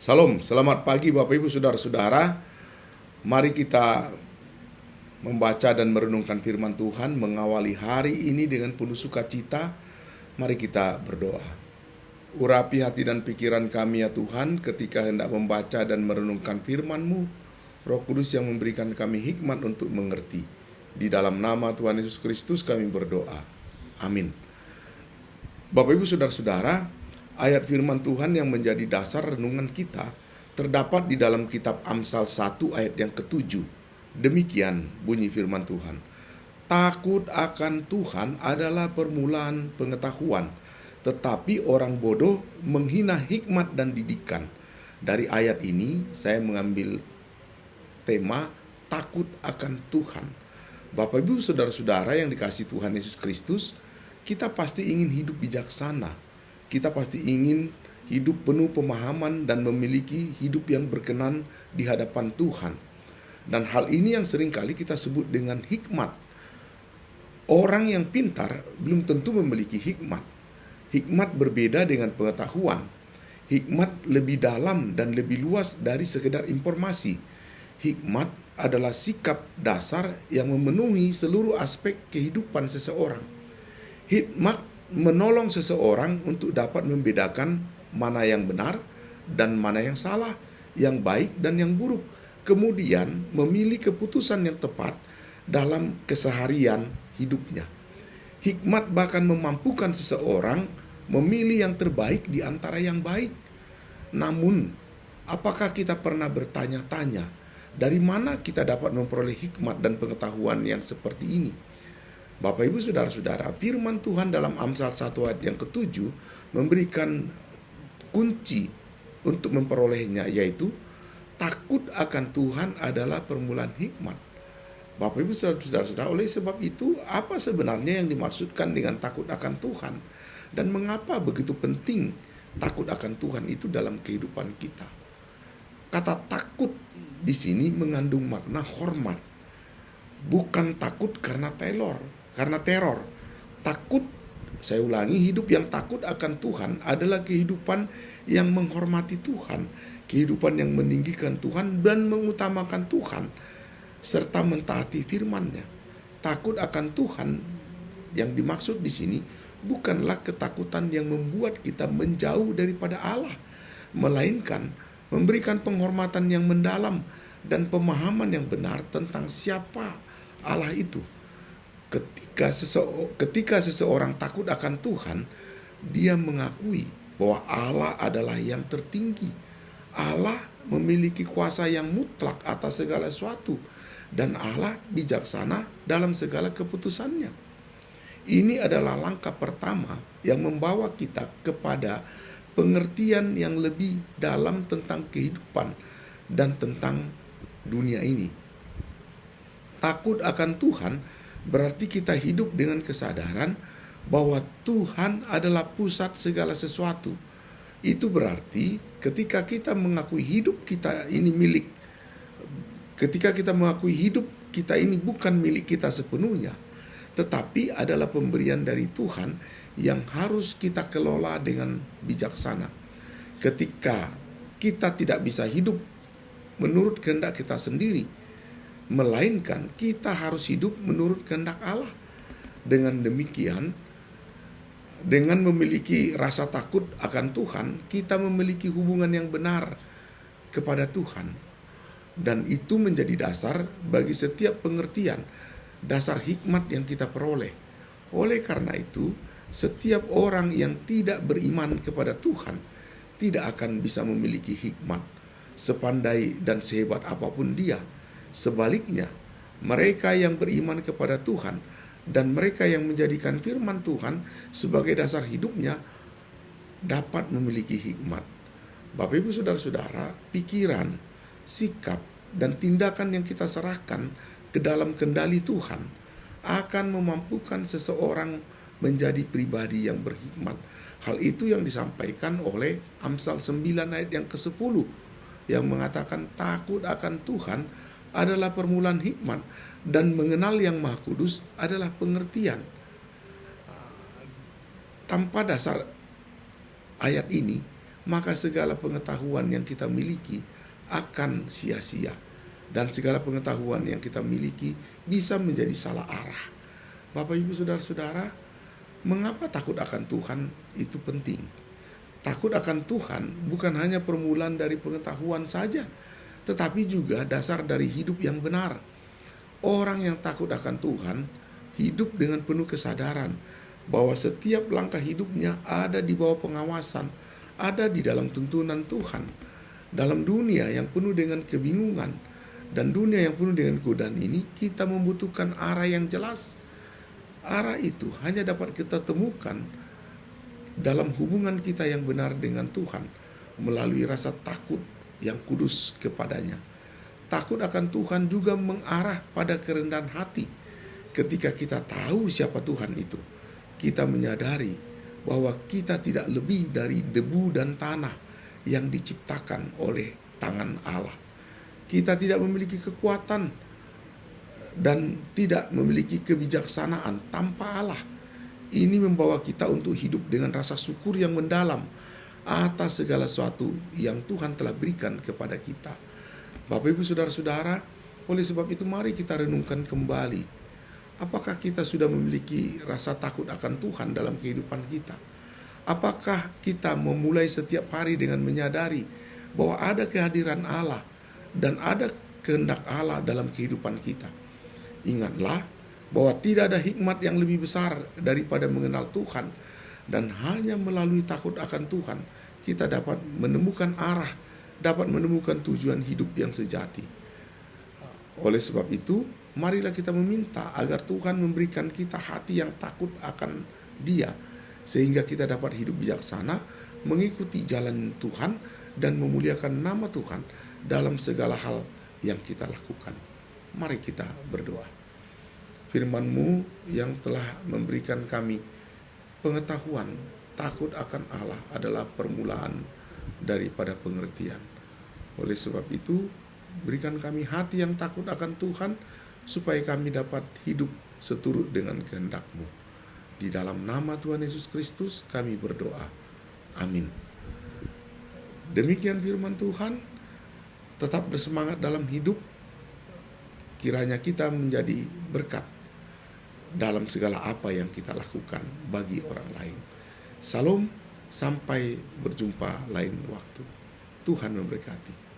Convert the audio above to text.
Salam, selamat pagi Bapak Ibu Saudara-saudara. Mari kita membaca dan merenungkan firman Tuhan, mengawali hari ini dengan penuh sukacita. Mari kita berdoa. Urapi hati dan pikiran kami ya Tuhan ketika hendak membaca dan merenungkan firman-Mu. Roh Kudus yang memberikan kami hikmat untuk mengerti. Di dalam nama Tuhan Yesus Kristus kami berdoa. Amin. Bapak Ibu Saudara-saudara, ayat firman Tuhan yang menjadi dasar renungan kita terdapat di dalam kitab Amsal 1 ayat yang ke-7. Demikian bunyi firman Tuhan. Takut akan Tuhan adalah permulaan pengetahuan, tetapi orang bodoh menghina hikmat dan didikan. Dari ayat ini saya mengambil tema takut akan Tuhan. Bapak Ibu Saudara-saudara yang dikasihi Tuhan Yesus Kristus, kita pasti ingin hidup bijaksana. Kita pasti ingin hidup penuh pemahaman dan memiliki hidup yang berkenan di hadapan Tuhan. Dan hal ini yang seringkali kita sebut dengan hikmat. Orang yang pintar belum tentu memiliki hikmat. Hikmat berbeda dengan pengetahuan. Hikmat lebih dalam dan lebih luas dari sekedar informasi. Hikmat adalah sikap dasar yang memenuhi seluruh aspek kehidupan seseorang. Hikmat menolong seseorang untuk dapat membedakan mana yang benar dan mana yang salah, yang baik dan yang buruk. Kemudian memilih keputusan yang tepat dalam keseharian hidupnya. Hikmat bahkan memampukan seseorang memilih yang terbaik di antara yang baik. Namun, apakah kita pernah bertanya-tanya, dari mana kita dapat memperoleh hikmat dan pengetahuan yang seperti ini? Bapak Ibu Saudara-saudara, firman Tuhan dalam Amsal 1 ayat yang ke-7 memberikan kunci untuk memperolehnya, yaitu takut akan Tuhan adalah permulaan hikmat. Bapak Ibu Saudara-saudara, oleh sebab itu apa sebenarnya yang dimaksudkan dengan takut akan Tuhan? Dan mengapa begitu penting takut akan Tuhan itu dalam kehidupan kita? Kata takut di sini mengandung makna hormat. Bukan takut karena teror. Takut, saya ulangi, hidup yang takut akan Tuhan adalah kehidupan yang menghormati Tuhan, kehidupan yang meninggikan Tuhan dan mengutamakan Tuhan, serta mentaati firman-Nya. Takut akan Tuhan yang dimaksud di sini bukanlah ketakutan yang membuat kita menjauh daripada Allah, melainkan memberikan penghormatan yang mendalam dan pemahaman yang benar tentang siapa Allah itu. Ketika seseorang takut akan Tuhan, dia mengakui bahwa Allah adalah yang tertinggi. Allah memiliki kuasa yang mutlak atas segala sesuatu, dan Allah bijaksana dalam segala keputusannya. Ini adalah langkah pertama yang membawa kita kepada pengertian yang lebih dalam tentang kehidupan dan tentang dunia ini. Takut akan Tuhan berarti kita hidup dengan kesadaran bahwa Tuhan adalah pusat segala sesuatu. Itu berarti ketika kita mengakui hidup kita ini bukan milik kita sepenuhnya, tetapi adalah pemberian dari Tuhan yang harus kita kelola dengan bijaksana. Ketika kita tidak bisa hidup menurut kehendak kita sendiri, melainkan kita harus hidup menurut kehendak Allah. Dengan demikian, dengan memiliki rasa takut akan Tuhan, kita memiliki hubungan yang benar kepada Tuhan. Dan itu menjadi dasar bagi setiap pengertian, dasar hikmat yang kita peroleh. Oleh karena itu, setiap orang yang tidak beriman kepada Tuhan tidak akan bisa memiliki hikmat, sepandai dan sehebat apapun dia. Sebaliknya, mereka yang beriman kepada Tuhan dan mereka yang menjadikan firman Tuhan sebagai dasar hidupnya dapat memiliki hikmat. Bapak Ibu Saudara-saudara, pikiran, sikap, dan tindakan yang kita serahkan ke dalam kendali Tuhan akan memampukan seseorang menjadi pribadi yang berhikmat. Hal itu yang disampaikan oleh Amsal 9 ayat yang ke-10 yang mengatakan takut akan Tuhan adalah permulaan hikmat dan mengenal yang Maha Kudus adalah pengertian. Tanpa dasar ayat ini, maka segala pengetahuan yang kita miliki akan sia-sia. Dan segala pengetahuan yang kita miliki bisa menjadi salah arah. Bapak, Ibu, Saudara-saudara, mengapa takut akan Tuhan itu penting? Takut akan Tuhan bukan hanya permulaan dari pengetahuan saja, tetapi juga dasar dari hidup yang benar. Orang yang takut akan Tuhan hidup dengan penuh kesadaran bahwa setiap langkah hidupnya ada di bawah pengawasan, ada di dalam tuntunan Tuhan. Dalam dunia yang penuh dengan kebingungan dan dunia yang penuh dengan godaan ini, kita membutuhkan arah yang jelas. Arah itu hanya dapat kita temukan dalam hubungan kita yang benar dengan Tuhan melalui rasa takut yang kudus kepadanya. Takut akan Tuhan juga mengarah pada kerendahan hati. Ketika kita tahu siapa Tuhan itu, kita menyadari bahwa kita tidak lebih dari debu dan tanah yang diciptakan oleh tangan Allah. Kita tidak memiliki kekuatan dan tidak memiliki kebijaksanaan tanpa Allah. Ini membawa kita untuk hidup dengan rasa syukur yang mendalam atas segala sesuatu yang Tuhan telah berikan kepada kita. Bapak, Ibu, Saudara-saudara, oleh sebab itu mari kita renungkan kembali. Apakah kita sudah memiliki rasa takut akan Tuhan dalam kehidupan kita? Apakah kita memulai setiap hari dengan menyadari bahwa ada kehadiran Allah dan ada kehendak Allah dalam kehidupan kita? Ingatlah bahwa tidak ada hikmat yang lebih besar daripada mengenal Tuhan, dan hanya melalui takut akan Tuhan kita dapat menemukan arah, dapat menemukan tujuan hidup yang sejati. Oleh sebab itu, marilah kita meminta agar Tuhan memberikan kita hati yang takut akan Dia, sehingga kita dapat hidup bijaksana, mengikuti jalan Tuhan, dan memuliakan nama Tuhan dalam segala hal yang kita lakukan. Mari kita berdoa. Firman-Mu yang telah memberikan kami pengetahuan takut akan Allah adalah permulaan daripada pengertian. Oleh sebab itu, berikan kami hati yang takut akan Tuhan, supaya kami dapat hidup seturut dengan kehendak-Mu. Di dalam nama Tuhan Yesus Kristus kami berdoa. Amin. Demikian firman Tuhan. Tetap bersemangat dalam hidup. Kiranya kita menjadi berkat dalam segala apa yang kita lakukan bagi orang lain. Salam, sampai berjumpa lain waktu. Tuhan memberkati.